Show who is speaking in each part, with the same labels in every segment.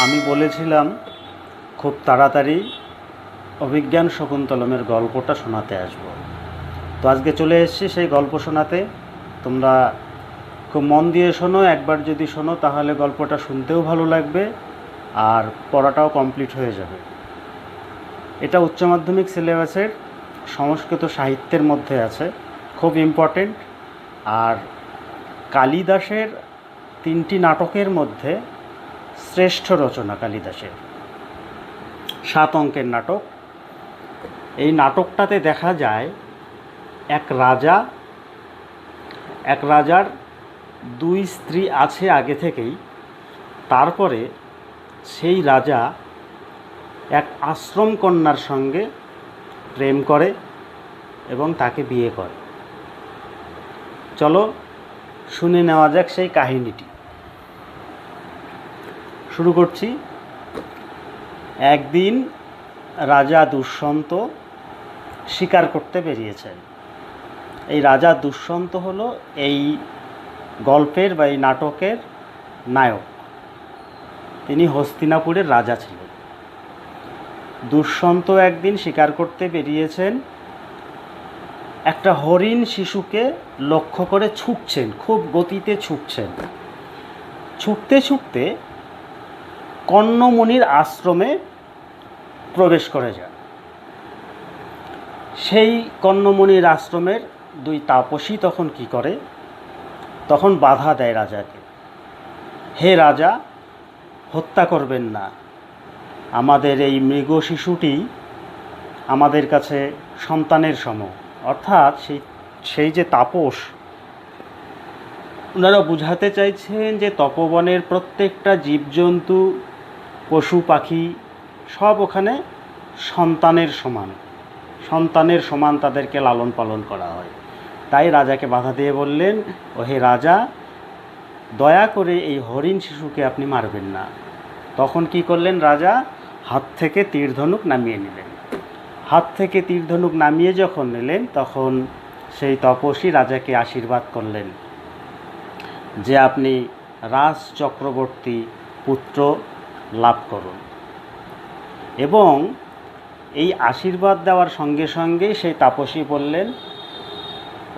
Speaker 1: আমি বলেছিলাম খুব তাড়াতাড়ি অভিজ্ঞান শকুন্তলমের গল্পটা শোনাতে আসব। তো আজকে চলে এসেছি সেই গল্প শোনাতে। তোমরা খুব মন দিয়ে শোনো। একবার যদি শোনো তাহলে গল্পটা শুনতেও ভালো লাগবে আর পড়াটাও কমপ্লিট হয়ে যাবে। এটা উচ্চ মাধ্যমিক সিলেবাসের সংস্কৃত সাহিত্যের মধ্যে আছে, খুব ইম্পর্টেন্ট। আর কালিদাসের 3টি নাটকের মধ্যে শ্রেষ্ঠ রচনা কালিদাসের 7 অঙ্কের নাটক। এই নাটকটাতে দেখা যায় এক রাজার 2 স্ত্রী আছে আগে থেকেই। তারপরে সেই রাজা এক আশ্রম কন্যার সঙ্গে প্রেম করে এবং তাকে বিয়ে করে। চলো শুনে নেওয়া যাক সেই কাহিনীটি। শুরু করছি। একদিন রাজা দুষ্যন্ত শিকার করতে বেরিয়েছেন। এই রাজা দুষ্যন্ত হলো এই গল্পের বা এই নাটকের নায়ক। তিনি হস্তিনাপুরের রাজা ছিলেন। দুষ্যন্ত একদিন শিকার করতে বেরিয়েছেন, একটা হরিণ শিশুকে লক্ষ্য করে ছুটছেন, খুব গতিতে ছুটছেন। ছুটতে ছুটতে কণ্বমুনির আশ্রমে প্রবেশ করে যান। সেই কণ্বমুনির আশ্রমের 2 তাপসী তখন কি করে, তখন বাধা দেয় রাজাকে। হে রাজা, হত্যা করবেন না, আমাদের এই মৃগ শিশুটি আমাদের কাছে সন্তানের সম। অর্থাৎ সেই যে তাপস, ওনারা বুঝাতে চাইছেন যে তপবনের প্রত্যেকটা জীবজন্তু, পশু পাখি সব ওখানে সন্তানের সমান তাদেরকে লালন পালন করা হয়। তাই রাজাকে বাধা দিয়ে বললেন, ও হে রাজা, দয়া করে এই হরিণ শিশুকে আপনি মারবেন না। তখন কি করলেন রাজা, হাত থেকে তীর ধনুক নামিয়ে নিলেন। হাত থেকে তীর ধনুক নামিয়ে যখন নিলেন, তখন সেই তপস্বী রাজাকে আশীর্বাদ করলেন যে আপনি রাজ চক্রবর্তী পুত্র লাভ করুন। এবং এই আশীর্বাদ দেওয়ার সঙ্গে সঙ্গে সেই তাপসী বললেন,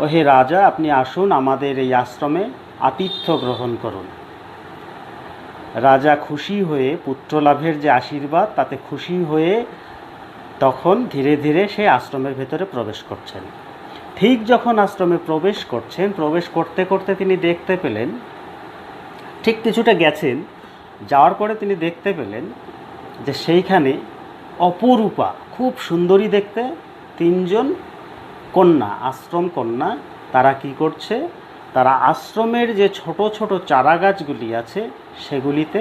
Speaker 1: ও হে রাজা, আপনি আসুন আমাদের এই আশ্রমে আতিথ্য গ্রহণ করুন। রাজা খুশি হয়ে, পুত্র লাভের যে আশীর্বাদ তাতে খুশি হয়ে তখন ধীরে ধীরে সেই আশ্রমের ভেতরে প্রবেশ করছেন। ঠিক যখন আশ্রমে প্রবেশ করছেন, প্রবেশ করতে করতে তিনি দেখতে পেলেন, ঠিক কিছুটা গেছেন, যাওয়ার পরে তিনি দেখতে পেলেন যে সেইখানে অপরূপা, খুব সুন্দরী দেখতে 3 জন কন্যা, আশ্রম কন্যা। তারা কি করছে, তারা আশ্রমের যে ছোট ছোট চারা গাছগুলি আছে সেগুলিতে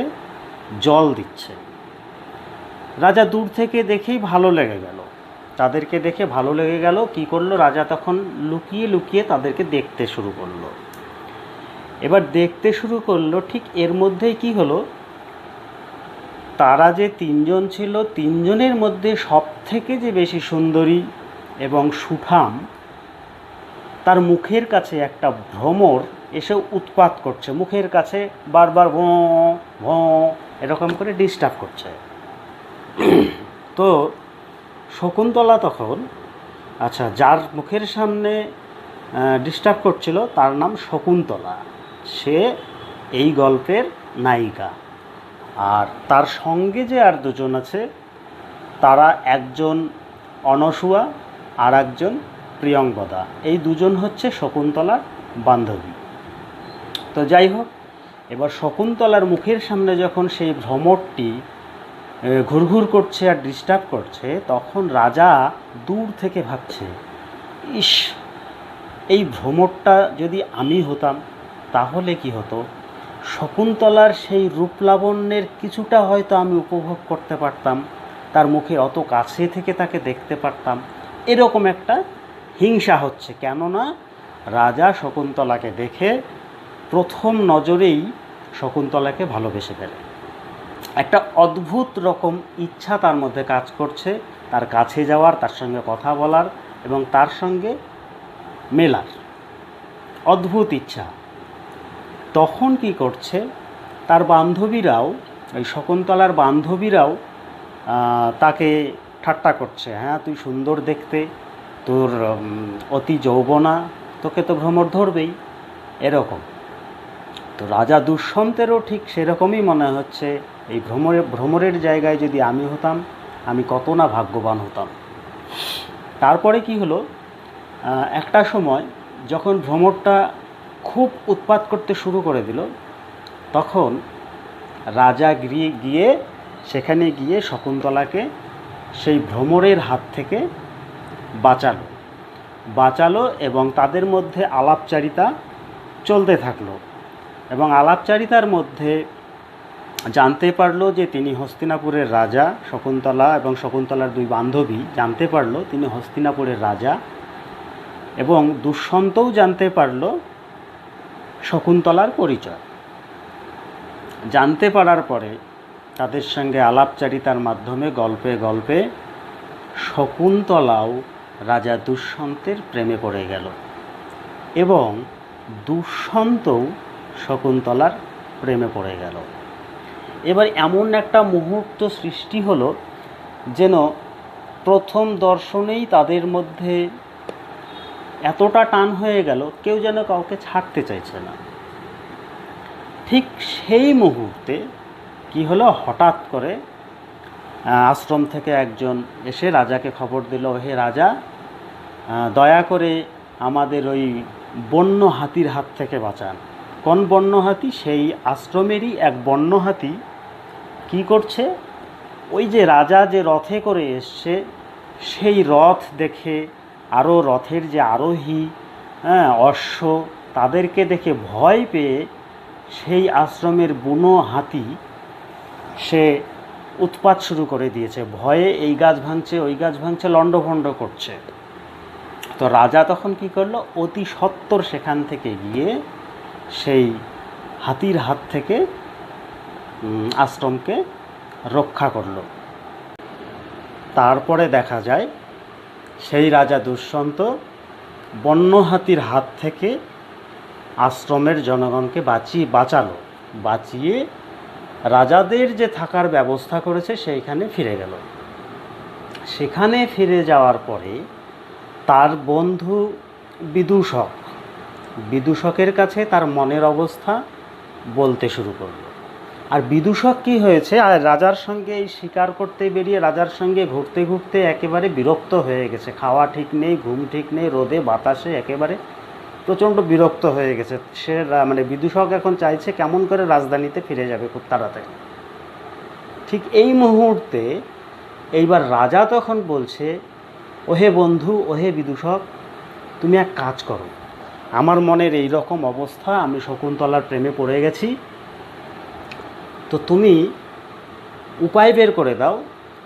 Speaker 1: জল দিচ্ছে। রাজা দূর থেকে দেখেই ভালো লেগে গেল, তাদেরকে দেখে ভালো লেগে গেল। কি করলো রাজা, তখন লুকিয়ে লুকিয়ে তাদেরকে দেখতে শুরু করলো। এবার দেখতে শুরু করলো, ঠিক এর মধ্যেই কি হলো, তারা যে 3 জন ছিল, 3 জনের মধ্যে সব থেকে যে বেশি সুন্দরী এবং সুঠাম, তার মুখের কাছে একটা ভ্রমর এসে উৎপাত করছে। মুখের কাছে বারবার ভঁ ভঁ এরকম করে ডিস্টার্ব করছে। তো শকুন্তলা তখন, আচ্ছা, যার মুখের সামনে ডিস্টার্ব করছিল তার নাম শকুন্তলা, সে এই গল্পের নায়িকা। আর তার সঙ্গে যে আর 2 জন আছে, তারা একজন অনসূয়া আর একজন প্রিয়ঙ্বদা। এই 2 জন হচ্ছে শকুন্তলার বান্ধবী। তো যাই হোক, এবার শকুন্তলার মুখের সামনে যখন সেই ভ্রমরটি ঘুরঘুর করছে আর ডিস্টার্ব করছে, তখন রাজা দূর থেকে ভাবছে, ইস, এই ভ্রমরটা যদি আমি হতাম তাহলে কি হতো। শকুন্তলার সেই রূপলাবণ্যের কিছুটা হয়তো আমি উপভোগ করতে পারতাম, তার মুখে অত কাছে থেকে তাকে দেখতে পারতাম। এরকম একটা হিংসা হচ্ছে, কেননা রাজা শকুন্তলাকে দেখে প্রথম নজরেই শকুন্তলাকে ভালোবেসে ফেলে। একটা অদ্ভুত রকম ইচ্ছা তার মধ্যে কাজ করছে, তার কাছে যাওয়ার, তার সঙ্গে কথা বলার এবং তার সঙ্গে মেলার অদ্ভুত ইচ্ছা। তখন কি করছে, তার বান্ধবীরাও ওই শকুন্তলার বান্ধবীরাও তাকে ঠাট্টা করছে, হ্যাঁ তুই সুন্দর দেখতে, তোর অতি যৌবনা, তোকে তো ভ্রমর ধরবেই, এরকম। তো রাজা দুষ্যন্তেরও ঠিক সেরকমই মনে হচ্ছে, এই ভ্রমরের জায়গায় যদি আমি হতাম, আমি কত না ভাগ্যবান হতাম। তারপরে কি হলো, একটা সময় যখন ভ্রমরটা খুব উৎপাত করতে শুরু করে দিল, তখন রাজা গিয়ে সেখানে গিয়ে শকুন্তলাকে সেই ভ্রমরের হাত থেকে বাঁচালো এবং তাদের মধ্যে আলাপচারিতা চলতে থাকলো। এবং আলাপচারিতার মধ্যে জানতে পারলো যে তিনি হস্তিনাপুরের রাজা। শকুন্তলা এবং শকুন্তলার দুই বান্ধবী জানতে পারলো তিনি হস্তিনাপুরের রাজা, এবং দুষ্যন্তও জানতে পারলো শকুন্তলার পরিচয়। জানতে পারার পরে তাদের সঙ্গে আলাপচারিতার মাধ্যমে গল্পে গল্পে শকুন্তলাও রাজা দুষ্যন্তের প্রেমে পড়ে গেল, এবং দুষ্যন্তও শকুন্তলার প্রেমে পড়ে গেল। এবার এমন একটা মুহূর্ত সৃষ্টি হলো যেন প্রথম দর্শনেই তাদের মধ্যে এতটা টান হয়ে গেল, কেউ যেন কাউকে ছাড়তে চাইছে না। ঠিক সেই মুহূর্তে কি হলো, হঠাৎ করে আশ্রম থেকে একজন এসে রাজাকে খবর দিল, হে রাজা, দয়া করে আমাদের ওই বন্য হাতির হাত থেকে বাঁচান। কোন বন্য হাতি? সেই আশ্রমেরই এক বন্য হাতি কি করছে, ওই যে রাজা যে রথে করে এসছে সেই রথ দেখে আরও রথের যে আরোহী, অশ্ব, তাদেরকে দেখে ভয় পেয়ে সেই আশ্রমের বুনো হাতি সে উৎপাত শুরু করে দিয়েছে। ভয়ে এই গাছ ভাঙছে, ওই গাছ ভাঙছে, লণ্ডভণ্ড করছে। তো রাজা তখন কি করলো, অতি সত্বর সেখান থেকে গিয়ে সেই হাতির হাত থেকে আশ্রমকে রক্ষা করল। তারপরে দেখা যায় সেই রাজা দুষ্যন্ত বন্য হাতির হাত থেকে আশ্রমের জনগণকে বাঁচিয়ে রাজাদের যে থাকার ব্যবস্থা করেছে সেইখানে ফিরে গেল। সেখানে ফিরে যাওয়ার পরে তার বন্ধু বিদূষকের কাছে তার মনের অবস্থা বলতে শুরু করলো। আর বিদূষক কি হয়েছে, আর রাজার সঙ্গে এই শিকার করতে বেরিয়ে রাজার সঙ্গে ঘুরতে ঘুরতে একেবারে বিরক্ত হয়ে গেছে। খাওয়া ঠিক নেই, ঘুম ঠিক নেই, রোদে বাতাসে একেবারে প্রচণ্ড বিরক্ত হয়ে গেছে সে। বিদূষক এখন চাইছে কেমন করে রাজধানীতে ফিরে যাবে খুব তাড়াতাড়ি। ঠিক এই মুহূর্তে এইবার রাজা তখন বলছে, ওহে বন্ধু, ওহে বিদূষক, তুমি এক কাজ করো, আমার মনের এই রকম অবস্থা, আমি শকুন্তলার প্রেমে পড়ে গেছি, তো তুমি উপায় বের করে দাও,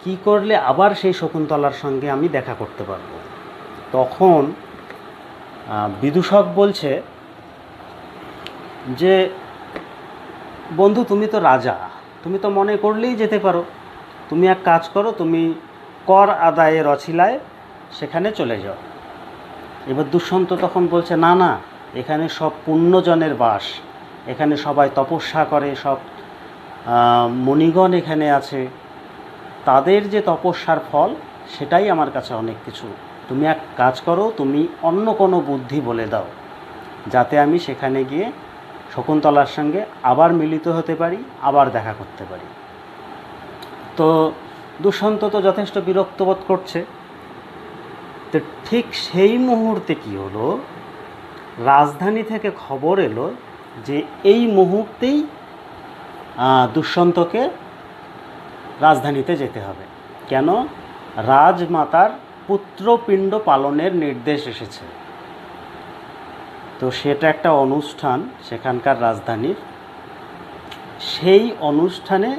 Speaker 1: কি করলে আবার সেই শকুন্তলার সঙ্গে আমি দেখা করতে পারবো। তখন বিদূষক বলছে যে, বন্ধু তুমি তো রাজা, তুমি তো মনে করলেই যেতে পারো, তুমি এক কাজ করো, তুমি কর আদায়ের অছিলায় সেখানে চলে যাও। এবার দুষ্যন্ত তখন বলছে, না না, এখানে সব পুণ্যজনের বাস, এখানে সবাই তপস্যা করে, সব মুনিগণ এখানে আছে, তাদের যে তপস্যার ফল সেটাই আমার কাছে অনেক কিছু। তুমি এক কাজ করো, তুমি অন্য কোনো বুদ্ধি বলে দাও, যাতে আমি সেখানে গিয়ে শকুন্তলার সঙ্গে আবার মিলিত হতে পারি, আবার দেখা করতে পারি। তো দুষ্যন্ত তো যথেষ্ট বিরক্ত বোধ করছে। তো ঠিক সেই মুহূর্তে কি হলো, রাজধানী থেকে খবর এলো যে এই মুহূর্তেই দুষ্যন্তকে রাজধানীতে যেতে হবে। কেন? রাজমাতার পুত্রপিণ্ড পালনের নির্দেশ এসেছে। তো সেটা একটা অনুষ্ঠান সেখানকার রাজধানীর, সেই অনুষ্ঠানে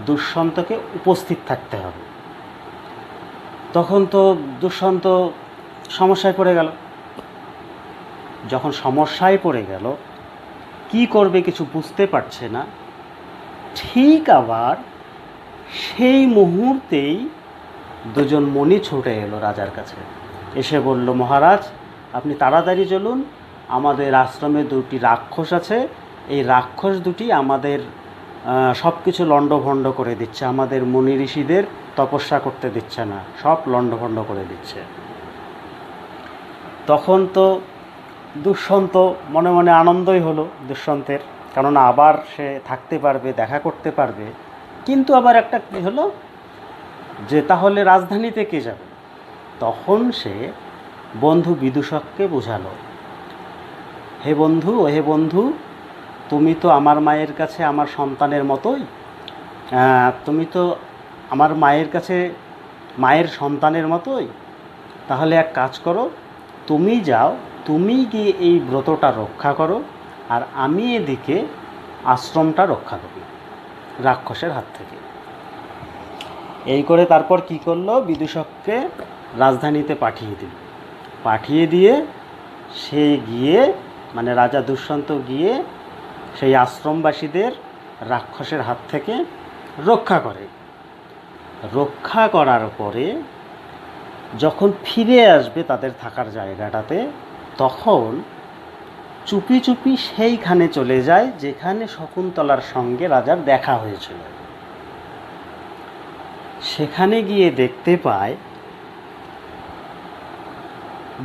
Speaker 1: দুষ্যন্তকে উপস্থিত থাকতে হবে। তখন তো দুষ্যন্ত সমস্যায় পড়ে গেল। যখন সমস্যায় পড়ে গেল, কি করবে কিছু বুঝতে পারছে না। ঠিক আবার সেই মুহূর্তেই দুজন মণি ছুটে এলো রাজার কাছে, এসে বলল, মহারাজ আপনি তাড়াতাড়ি চলুন, আমাদের আশ্রমে দুটি রাক্ষস আছে, এই রাক্ষস দুটি আমাদের সব কিছু লণ্ডভণ্ড করে দিচ্ছে, আমাদের মুনি ঋষিদের তপস্যা করতে দিচ্ছে না, সব লণ্ডভণ্ড করে দিচ্ছে। তখন তো দুষ্যন্ত মনে মনে আনন্দই হলো দুষ্যন্তের, কেননা আবার সে থাকতে পারবে, দেখা করতে পারবে। কিন্তু আবার একটা কী হলো যে তাহলে রাজধানীতে কে যাবে? তখন সে বন্ধু বিদূষককে বোঝালো, হে বন্ধু, তুমি তো আমার মায়ের কাছে আমার সন্তানের মতোই, তুমি তো আমার মায়ের কাছে মায়ের সন্তানের মতোই। তাহলে এক কাজ করো, তুমি যাও, তুমি গিয়ে এই ব্রতটা রক্ষা করো, আর আমি এদিকে আশ্রমটা রক্ষা করি রাক্ষসের হাত থেকে। এই করে তারপর কি করলো, বিদূষককে রাজধানীতে পাঠিয়ে দিয়ে সে গিয়ে, মানে রাজা দুষ্যন্ত গিয়ে সেই আশ্রমবাসীদের রাক্ষসের হাত থেকে রক্ষা করে। রক্ষা করার পরে যখন ফিরে আসবে তাদের থাকার জায়গাটাতে, তখন চুপি চুপি সেইখানে চলে যায় যেখানে শকুন্তলার সঙ্গে রাজার দেখা হয়েছিল। সেখানে গিয়ে দেখতে পায়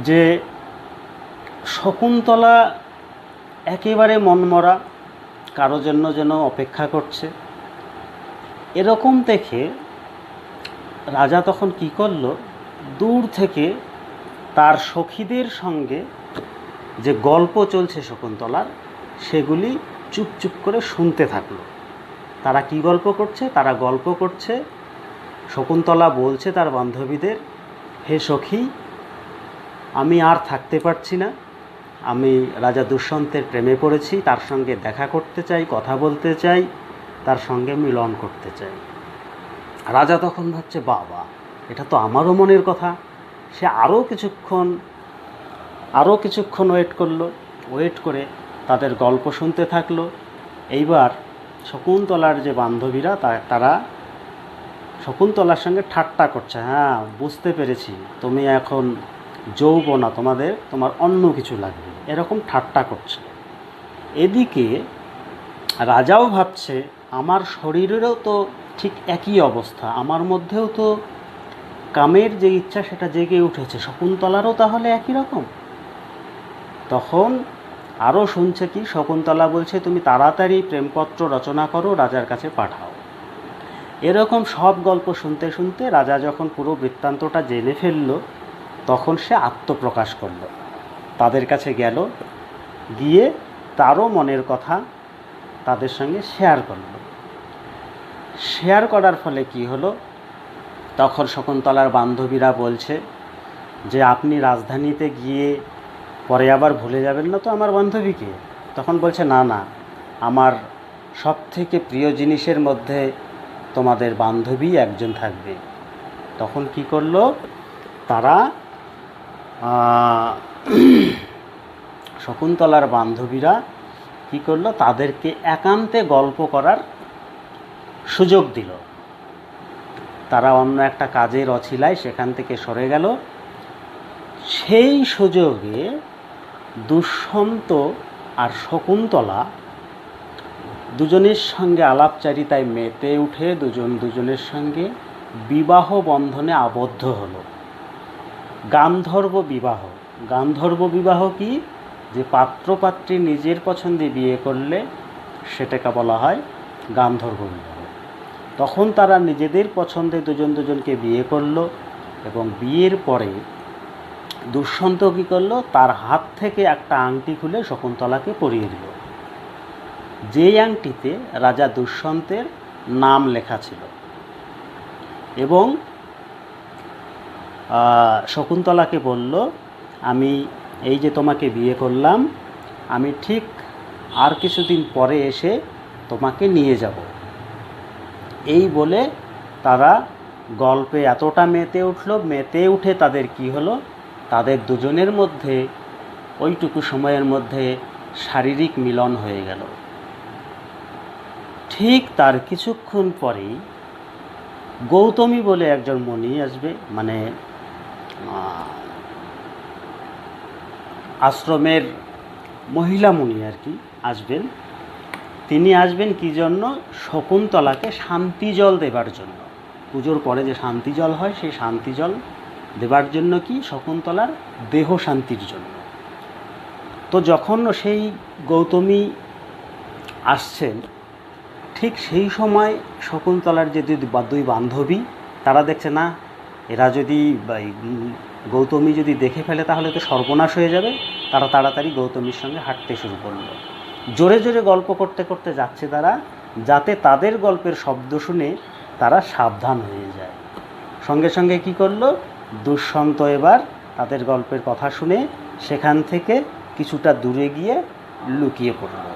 Speaker 1: যে শকুন্তলা একেবারে মনমরা, কারো জন্য যেন অপেক্ষা করছে। এরকম দেখে রাজা তখন কি করলো, দূর থেকে তার সখীদের সঙ্গে যে গল্প চলছে শকুন্তলার, সেগুলি চুপচুপ করে শুনতে থাকলো। তারা কি গল্প করছে? তারা গল্প করছে, শকুন্তলা বলছে তার বান্ধবীদের, হে সখী, আমি আর থাকতে পারছি না, আমি রাজা দুষ্যন্তের প্রেমে পড়েছি, তার সঙ্গে দেখা করতে চাই, কথা বলতে চাই, তার সঙ্গে মিলন করতে চাই। রাজা তখন ভাবছে, বাবা, এটা তো আমারও মনের কথা। সে আরও কিছুক্ষণ ওয়েট করে তাদের গল্প শুনতে থাকলো। এইবার শকুন্তলার যে বান্ধবীরা তারা শকুন্তলার সঙ্গে ঠাট্টা করছে, হ্যাঁ বুঝতে পেরেছি, তুমি এখন যৌবনা, তোমার অন্য কিছু লাগবে, এরকম ঠাট্টা করছে। এদিকে রাজাও ভাবছে, আমার শরীরেরও তো ঠিক একই অবস্থা, আমার মধ্যেও তো কামের যে ইচ্ছা সেটা জেগে উঠেছে, শকুন্তলারও তাহলে একই রকম। তখন আরও শুনছে কি, শকুন্তলা বলছে, তুমি তাড়াতাড়ি প্রেমপত্র রচনা করো, রাজার কাছে পাঠাও। এরকম সব গল্প শুনতে শুনতে রাজা যখন পুরো বৃত্তান্তটা জেনে ফেলল, তখন সে আত্মপ্রকাশ করল, তাদের কাছে গেল, গিয়ে তারও মনের কথা তাদের সঙ্গে শেয়ার করার ফলে কি হলো, তখন শকুন্তলার বান্ধবীরা বলছে যে আপনি রাজধানীতে গিয়ে পরে আবার ভুলে যাবেন না তো আমার বান্ধবীকে? তখন বলছে, না, আমার সব থেকে প্রিয় জিনিসের মধ্যে তোমাদের বান্ধবী একজন থাকবে। তখন কি করলো, তারা শকুন্তলার বান্ধবীরা কি করলো, তাদেরকে একান্তে গল্প করার সুযোগ দিল। তারা অন্য একটা কাজের অছিলায় সেখান থেকে সরে গেল। সেই সুযোগে দুষ্যন্ত আর শকুন্তলা দুজনের সঙ্গে আলাপচারিতায় মেতে উঠে দুজনের সঙ্গে বিবাহ বন্ধনে আবদ্ধ হলো। গান্ধর্ব বিবাহ কি, যে পাত্রপাত্রী নিজের পছন্দে বিয়ে করলে সেটাকে বলা হয় গান্ধর্ব বিবাহ। তখন তারা নিজেদের পছন্দে দুজনকে বিয়ে করলো, এবং বিয়ের পরে দুষ্যন্ত কী করলো, তার হাত থেকে একটা আংটি খুলে শকুন্তলাকে পরিয়ে দিল, যেই আংটিতে রাজা দুষ্যন্তের নাম লেখা ছিল। এবং শকুন্তলাকে বলল, আমি এই যে তোমাকে বিয়ে করলাম, আমি ঠিক আর কিছুদিন পরে এসে তোমাকে নিয়ে যাব। এই বলে তারা গল্পে এতটা মেতে উঠে তাদের কি হলো, তাদের দুজনের মধ্যে ওইটুকু সময়ের মধ্যে শারীরিক মিলন হয়ে গেল। ঠিক তার কিছুক্ষণ পরেই গৌতমী বলে একজন মুনি আসবে, মানে আশ্রমের মহিলা মুনি আর কি আসবেন। তিনি আসবেন কী জন্য? শকুন্তলাকে শান্তি জল দেবার জন্য। পুজোর পরে যে শান্তি জল হয় সেই শান্তি জল দেবার জন্য, কি শকুন্তলার দেহ শান্তির জন্য। তো যখন সেই গৌতমী আসছেন, ঠিক সেই সময় শকুন্তলার যে দুই বান্ধবী, তারা দেখছে না, এরা যদি গৌতমী যদি দেখে ফেলে তাহলে তো সর্বনাশ হয়ে যাবে। তারা তাড়াতাড়ি গৌতমীর সঙ্গে হাঁটতে শুরু করলো। জোরে জোরে গল্প করতে করতে যাচ্ছে তারা, যাতে তাদের গল্পের শব্দ শুনে তারা সাবধান হয়ে যায়। সঙ্গে সঙ্গে কি করলো, দুষ্যন্ত এবার তাদের গল্পের কথা শুনে সেখান থেকে কিছুটা দূরে গিয়ে লুকিয়ে পড়ল।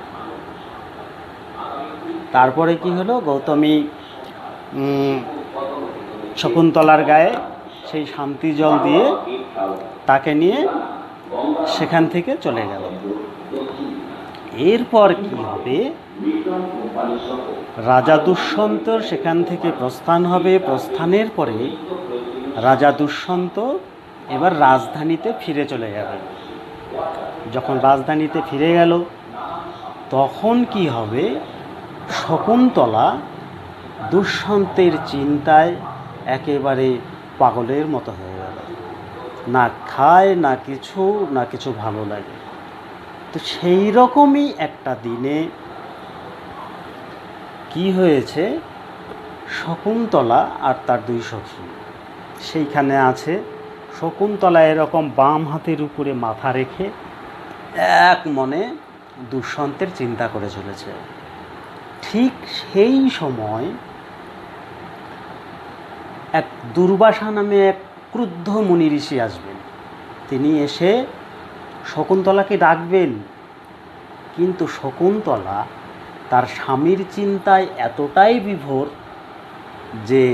Speaker 1: তারপরে কি হলো, গৌতমী শকুন্তলার গায়ে সেই শান্তি জল দিয়ে তাকে নিয়ে সেখান থেকে চলে গেল। এরপর কি হবে, রাজা দুষ্যন্তর সেখান থেকে প্রস্থান হবে। প্রস্থানের পরে রাজা দুষ্যন্ত এবার রাজধানীতে ফিরে চলে যাবে। যখন রাজধানীতে ফিরে গেল, তখন কি হবে, শকুন্তলা দুষ্যন্তের চিন্তায় একেবারে পাগলের মতো হয়ে গেল। না খায়, না কিছু ভালো লাগে। তো সেই রকমই একটা দিনে কি হয়েছে, শকুন্তলা আর তার দুই সখী সেইখানে আছে। শকুন্তলা এরকম বাম হাতের উপরে মাথা রেখে এক মনে দুষ্যন্তের চিন্তা করে চলেছে। ঠিক সেই সময় এক দুর্বাসা নামে এক ক্রুদ্ধ মুনি ঋষি আসবেন। তিনি এসে শকুন্তলাকে ডাকবেন, কিন্তু শকুন্তলা তার স্বামীর চিন্তায় এতটাই বিভোর যে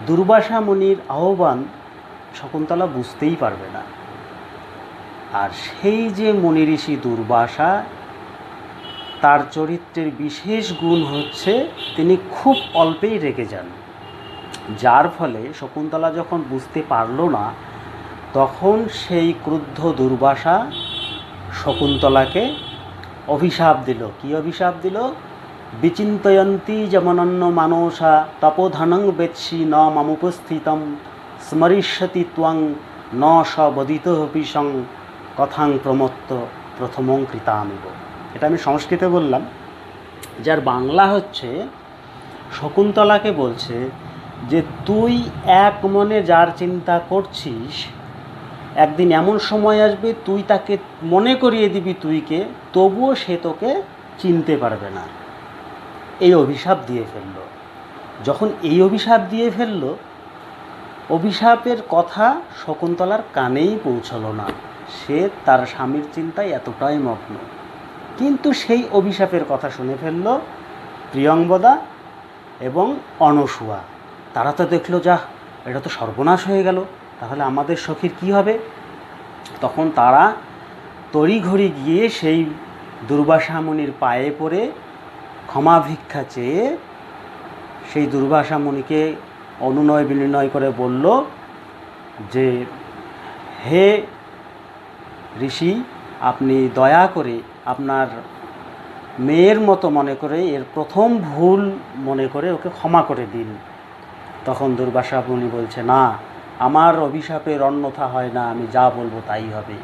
Speaker 1: দুর্বাসা মুনির আহ্বান শকুন্তলা বুঝতেই পারবে না। আর সেই যে মুনি ঋষি দুর্বাসা, তার চরিত্রের বিশেষ গুণ হচ্ছে তিনি খুব অল্পেই রেগে যান। যার ফলে শকুন্তলা যখন বুঝতে পারল না, তখন সেই ক্রুদ্ধ দুর্বাসা শকুন্তলাকে অভিশাপ দিল। কি অভিশাপ দিল? বিচিন্তয়ন্তি যেমনন্য মানসা তপোধনং বেৎসি ন মামুপস্থিতম স্মরিষ্যতি ত্বং ন সবদিত হপিসং কথাং প্রমত্ত প্রথমং কৃতামিব। এটা আমি সংস্কৃতে বললাম, যার বাংলা হচ্ছে, শকুন্তলাকে বলছে যে তুই এক মনে যার চিন্তা করছিস, একদিন এমন সময় আসবে তুই তাকে মনে করিয়ে দিবি তুইকে, তবুও সে তোকে চিনতে পারবে না। এই অভিশাপ দিয়ে ফেলল। যখন এই অভিশাপ দিয়ে ফেলল, অভিশাপের কথা শকুন্তলার কানেই পৌঁছলো না। সে তার স্বামীর চিন্তায় এতটাই মগ্ন। কিন্তু সেই অভিশাপের কথা শুনে ফেলল প্রিয়ংবদা এবং অনসূয়া। তারা তো দেখলো, যা এটা তো সর্বনাশ হয়ে গেল, তাহলে আমাদের সখীর কি হবে? তখন তারা তড়িঘড়ি গিয়ে সেই দুর্বাসা মুনির পায়ে পড়ে ক্ষমা ভিক্ষা চেয়ে সেই দুর্বাসা মুনিকে অনুনয় বিনয় করে বলল যে, হে ঋষি, আপনি দয়া করে আপনার মেয়ের মতো মনে করে, এর প্রথম ভুল মনে করে ওকে ক্ষমা করে দিন। তখন দুর্বাসা মুনি বলছে, না, আমার অভিশাপের অন্যথা হয় না, আমি যা বলবো তাই হবে।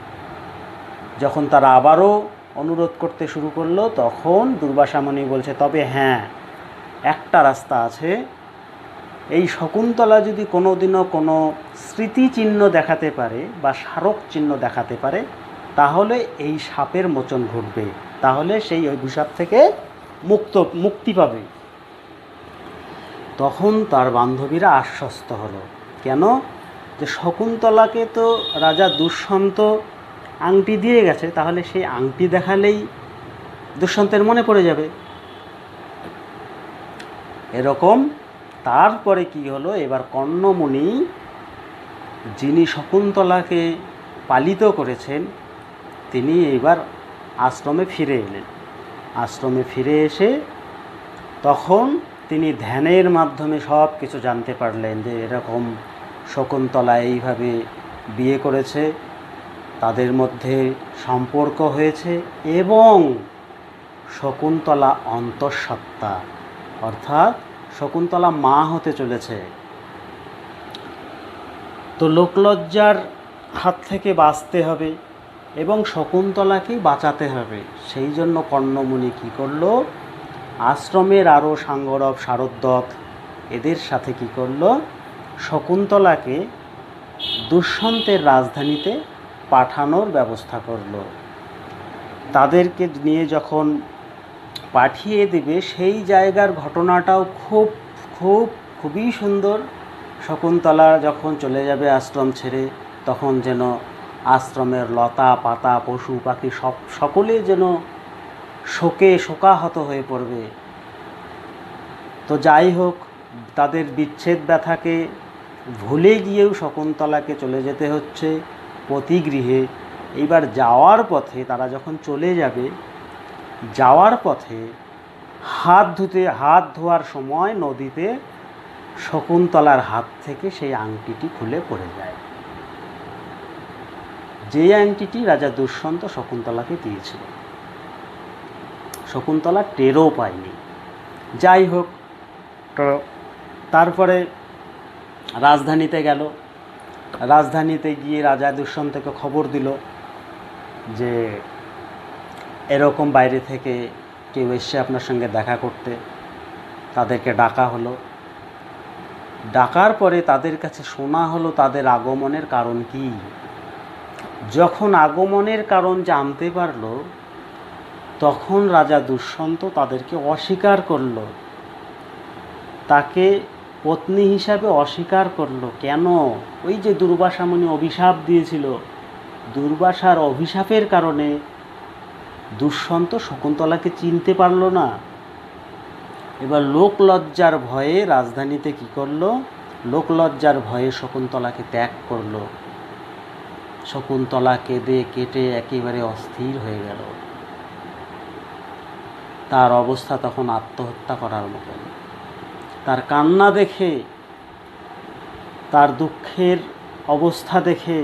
Speaker 1: যখন তারা আবারও অনুরোধ করতে শুরু করলো, তখন দুর্বাসা মুনি বলছে, তবে হ্যাঁ, একটা রাস্তা আছে। এই শকুন্তলা যদি কোনোদিনও কোনো স্মৃতিচিহ্ন দেখাতে পারে বা স্মারক চিহ্ন দেখাতে পারে, তাহলে এই সাপের মোচন ঘটবে, তাহলে সেই অভিশাপ থেকে মুক্তি পাবে। তখন তার বান্ধবীরা আশ্বস্ত হলো। কেন? যে শকুন্তলাকে তো রাজা দুষ্যন্ত আংটি দিয়ে গেছে, তাহলে সেই আংটি দেখালেই দুষ্যন্তের মনে পড়ে যাবে। এরকম। তারপরে কি হলো, এবার কর্ণমুনি, যিনি শকুন্তলাকে পালিত করেছেন, তিনি এইবার আশ্রমে ফিরে এলেন। আশ্রমে ফিরে এসে তখন তিনি ধ্যানের মাধ্যমে সব কিছু জানতে পারলেন যে এরকম শকুন্তলা এইভাবে বিয়ে করেছে, তাদের মধ্যে সম্পর্ক হয়েছে এবং শকুন্তলা অন্তঃসত্ত্বা, অর্থাৎ শকুন্তলা মা হতে চলেছে। তো লোকলজ্জার হাত থেকে বাঁচতে হবে এবং শকুন্তলাকেই বাঁচাতে হবে। সেই জন্য কর্ণমুনি কী করলো, আশ্রমের আরও সাঙ্গরব শারদ্দত্ত এদের সাথে কী করলো, শকুন্তলাকে দুষ্যন্তের রাজধানীতে পাঠানোর ব্যবস্থা করলো। তাদেরকে নিয়ে যখন পাঠিয়ে দেবে, সেই জায়গার ঘটনাটাও খুবই সুন্দর। শকুন্তলা যখন চলে যাবে আশ্রম ছেড়ে, তখন যেন আশ্রমের লতা পাতা পশু পাখি সকলে যেন শোকে শোকাহত হয়ে পড়বে। তো যাই হোক, তাদের বিচ্ছেদ ব্যথাকে ভুলে গিয়েও শকুন্তলাকে চলে যেতে হচ্ছে পতিগৃহে। এইবার যাওয়ার পথে, তারা যখন চলে যাবে, যাওয়ার পথে হাত ধোয়ার সময় নদীতে শকুন্তলার হাত থেকে সেই আংটিটি খুলে পড়ে যায়, যে আংটিটি রাজা দুষ্যন্ত শকুন্তলাকে দিয়েছিল। শকুন্তলা টেরও পায়নি। যাই হোক, তারপরে রাজধানীতে গেল। রাজধানীতে গিয়ে রাজা দুষ্যন্তকে খবর দিল যে এরকম বাইরে থেকে কেউ এসে আপনার সঙ্গে দেখা করতে। তাদেরকে ডাকা হলো। ডাকার পরে তাদের কাছে শোনা হলো তাদের আগমনের কারণ কি। যখন আগমনের কারণ জানতে পারল, তখন রাজা দুষ্যন্ত তাদেরকে অস্বীকার করল, তাকে পত্নী হিসাবে অস্বীকার করলো। কেন? ওই যে দুর্বাসা মুনি অভিশাপ দিয়েছিল, দুর্বাসার অভিশাপের কারণে দুষ্যন্ত শকুন্তলাকে চিনতে পারল না। এবার লোকলজ্জার ভয়ে রাজধানীতে কি করলো, লোকলজ্জার ভয়ে শকুন্তলাকে ত্যাগ করলো। শকুন্তলা কেঁদে কেটে একেবারে অস্থির হয়ে গেল। তার অবস্থা তখন আত্মহত্যা করার মতন। তার কান্না দেখে, তার দুঃখের অবস্থা দেখে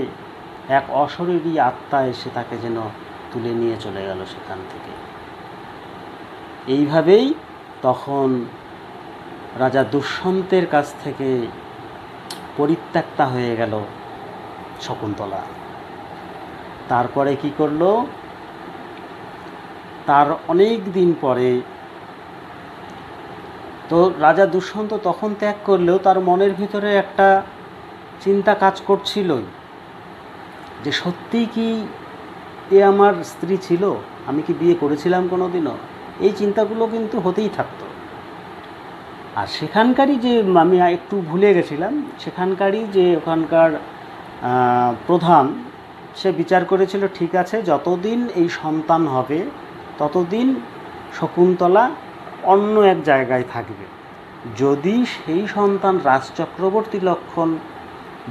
Speaker 1: এক অশরীরী আত্মা এসে তাকে যেন তুলে নিয়ে চলে গেল সেখান থেকে। এইভাবেই তখন রাজা দুষ্যন্তের কাছ থেকে পরিত্যক্তা হয়ে গেল শকুন্তলা। তারপরে কি করলো, তার অনেক দিন পরে, তো রাজা দুষ্যন্ত তখন ত্যাগ করলেও তার মনের ভিতরে একটা চিন্তা কাজ করছিলই যে সত্যিই কি এ আমার স্ত্রী ছিল, আমি কি বিয়ে করেছিলাম কোনো দিনও। এই চিন্তাগুলো কিন্তু হতেই থাকতো। আর সেখানকারই যে, আমি একটু ভুলে গেছিলাম, সেখানকারই যে ওখানকার প্রধান, সে বিচার করেছিল ঠিক আছে, যতদিন এই সন্তান হবে ততদিন শকুন্তলা অন্য এক জায়গায় থাকবে। যদি সেই সন্তান রাজচক্রবর্তী লক্ষণ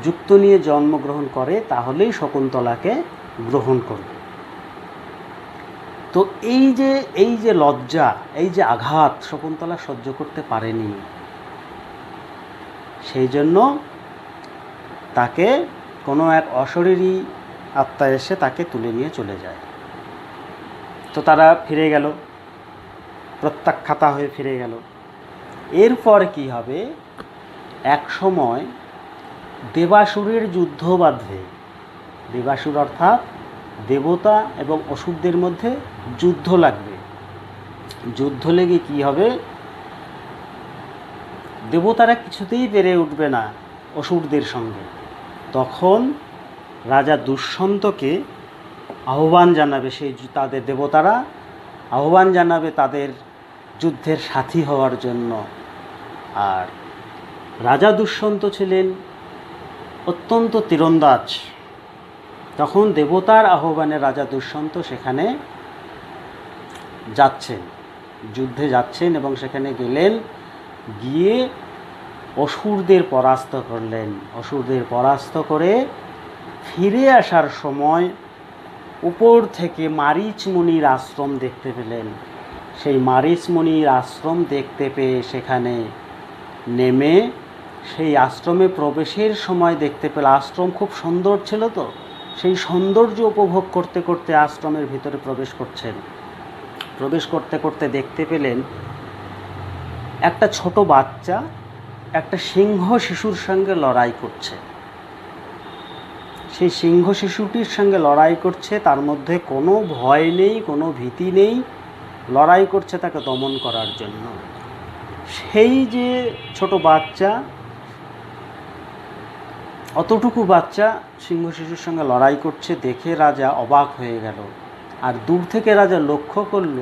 Speaker 1: যুক্ত নিয়ে জন্মগ্রহণ করে, তাহলেই শকুন্তলাকে গ্রহণ করবে। তো এই যে লজ্জা, এই যে আঘাত শকুন্তলা সহ্য করতে পারেনি। সেই জন্য তাকে কোনো এক অশরীরী আত্মা এসে তাকে তুলে নিয়ে চলে যায়। তো তারা ফিরে গেল, প্রত্যাখ্যাতা হয়ে ফিরে গেল। এরপর কি হবে, এক সময় দেবাসুরের যুদ্ধ বাঁধবে। দেবাসুর অর্থাৎ দেবতা এবং অসুরদের মধ্যে যুদ্ধ লাগবে। যুদ্ধ লেগে কি হবে, দেবতারা কিছুতেই পেরে উঠবে না অসুরদের সঙ্গে। তখন রাজা দুষ্যন্তকে আহ্বান জানাবে, সেই তাদের দেবতারা আহ্বান জানাবে তাদের যুদ্ধের সাথী হওয়ার জন্য। আর রাজা দুষ্যন্ত ছিলেন অত্যন্ত তীরন্দাজ। তখন দেবতার আহ্বানে রাজা দুষ্যন্ত সেখানে যাচ্ছেন, যুদ্ধে যাচ্ছেন এবং সেখানে গেলেন, গিয়ে অসুরদের পরাস্ত করলেন। অসুরদের পরাস্ত করে ফিরে আসার সময় উপর থেকে মারীচ মুনির আশ্রম দেখতে পেলেন। সেই মারীচ মুনির আশ্রম দেখতে পেয়ে সেখানে নেমে সেই আশ্রমে প্রবেশের সময় দেখতে পেল, আশ্রম খুব সুন্দর ছিল, তো সেই সৌন্দর্য উপভোগ করতে করতে আশ্রমের ভিতরে প্রবেশ করছেন। প্রবেশ করতে করতে দেখতে পেলেন একটা ছোট বাচ্চা একটা সিংহ শিশুর সঙ্গে লড়াই করছে। সেই সিংহ শিশুটির সঙ্গে লড়াই করছে, তার মধ্যে কোনো ভয় নেই, কোনো ভীতি নেই, লড়াই করছে তাকে দমন করার জন্য। সেই যে ছোট বাচ্চা, অতটুকু বাচ্চা সিংহ শিশুর সঙ্গে লড়াই করছে দেখে রাজা অবাক হয়ে গেল। আর দূর থেকে রাজা লক্ষ্য করল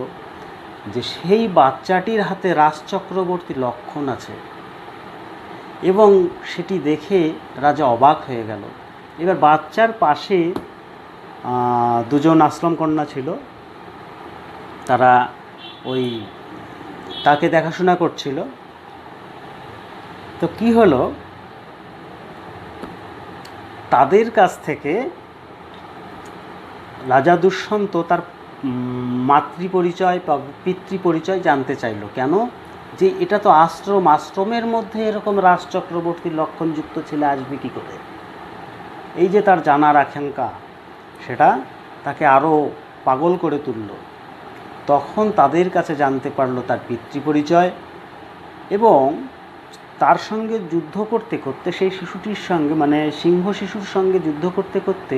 Speaker 1: যে সেই বাচ্চাটির হাতে রাজচক্রবর্তী লক্ষণ আছে, এবং সেটি দেখে রাজা অবাক হয়ে গেল। এবার বাচ্চার পাশে দুজন আশ্রম কন্যা ছিল, তারা ওই তাকে দেখাশোনা করছিল। তো কি হলো, তাদের কাছ থেকে রাজা দুষ্যন্ত তার মাতৃপরিচয় বা পিতৃপরিচয় জানতে চাইল। কেন? যে এটা তো আশ্রম, আশ্রমের মধ্যে এরকম রাজচক্রবর্তীর লক্ষণযুক্ত ছেলে আসবে কী করে? এই যে তার জানার আকাঙ্ক্ষা, সেটা তাকে আরও পাগল করে তুলল। তখন তাদের কাছে জানতে পারলো তার পিতৃপরিচয়, এবং তার সঙ্গে যুদ্ধ করতে করতে, সেই শিশুটির সঙ্গে মানে সিংহ শিশুর সঙ্গে যুদ্ধ করতে করতে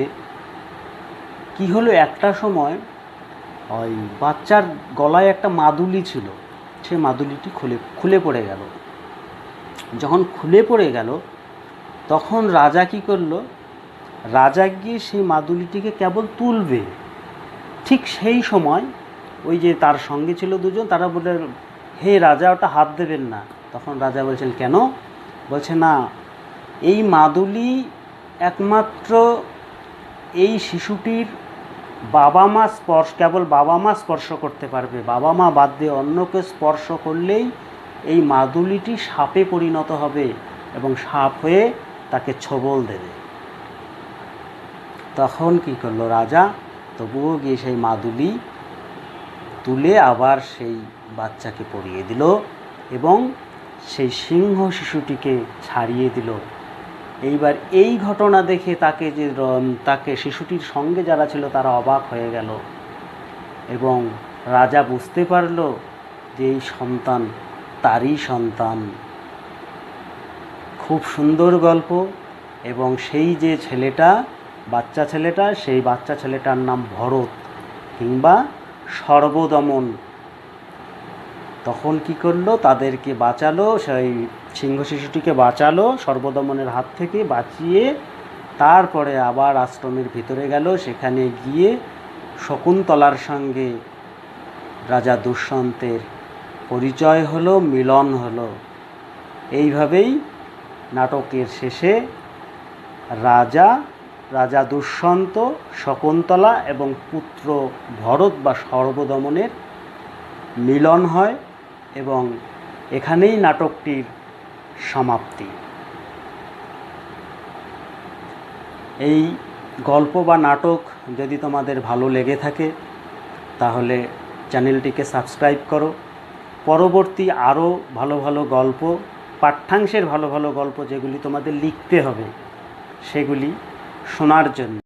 Speaker 1: কি হলো, একটা সময় ওই বাচ্চার গলায় একটা মাদুলি ছিল, সে মাদুলিটি খুলে পড়ে গেল। যখন খুলে পড়ে গেল তখন রাজা কি করলো, রাজা গিয়ে সেই মাদুলিটিকে কেবল তুলবে, ঠিক সেই সময় ওই যে তার সঙ্গে ছিল দুজন, তারা বলে, হে রাজা, ওটা হাত দেবেন না। তখন রাজা বলছেন, কেন? বলছে, না, এই মাদুলি একমাত্র এই শিশুটির বাবা মা কেবল বাবা মা স্পর্শ করতে পারবে। বাবা মা বাদ দিয়ে অন্যকে স্পর্শ করলেই এই মাদুলিটি সাপে পরিণত হবে এবং সাপ হয়ে তাকে ছোবল দেবে। তখন কি করলো রাজা, তবুও গিয়ে সেই মাদুলি তুলে আবার সেই বাচ্চাকে পরিয়ে দিল এবং সেই সিংহ শিশুটিকে ছাড়িয়ে দিল। এইবার এই ঘটনা দেখে তাকে শিশুটির সঙ্গে যারা ছিল তারা অবাক হয়ে গেল, এবং রাজা বুঝতে পারল যে এই সন্তান তারই সন্তান। খুব সুন্দর গল্প। এবং সেই যে ছেলেটা, বাচ্চা ছেলেটা, সেই বাচ্চা ছেলেটার নাম ভরত কিংবা সর্বদমন। তখন কি করলো, তাদেরকে বাঁচালো, সেই সিংহ শিশুটিকে বাঁচালো সর্বদমনের হাত থেকে, বাঁচিয়ে তারপরে আবার আশ্রমের ভিতরে গেল। সেখানে গিয়ে শকুন্তলার সঙ্গে রাজা দুষ্যন্তের পরিচয় হলো, মিলন হলো। এইভাবেই নাটকের শেষে রাজা দুষ্যন্ত, শকুন্তলা এবং পুত্র ভরত বা সর্বদমনের মিলন হয়, এবং এখানেই নাটকটির সমাপ্তি। এই গল্প বা নাটক যদি তোমাদের ভালো লেগে থাকে তাহলে চ্যানেলটিকে সাবস্ক্রাইব করো। পরবর্তী আরও ভালো ভালো গল্প, পাঠ্যাংশের ভালো ভালো গল্প যেগুলি তোমাদের লিখতে হবে, সেগুলি শোনার জন্য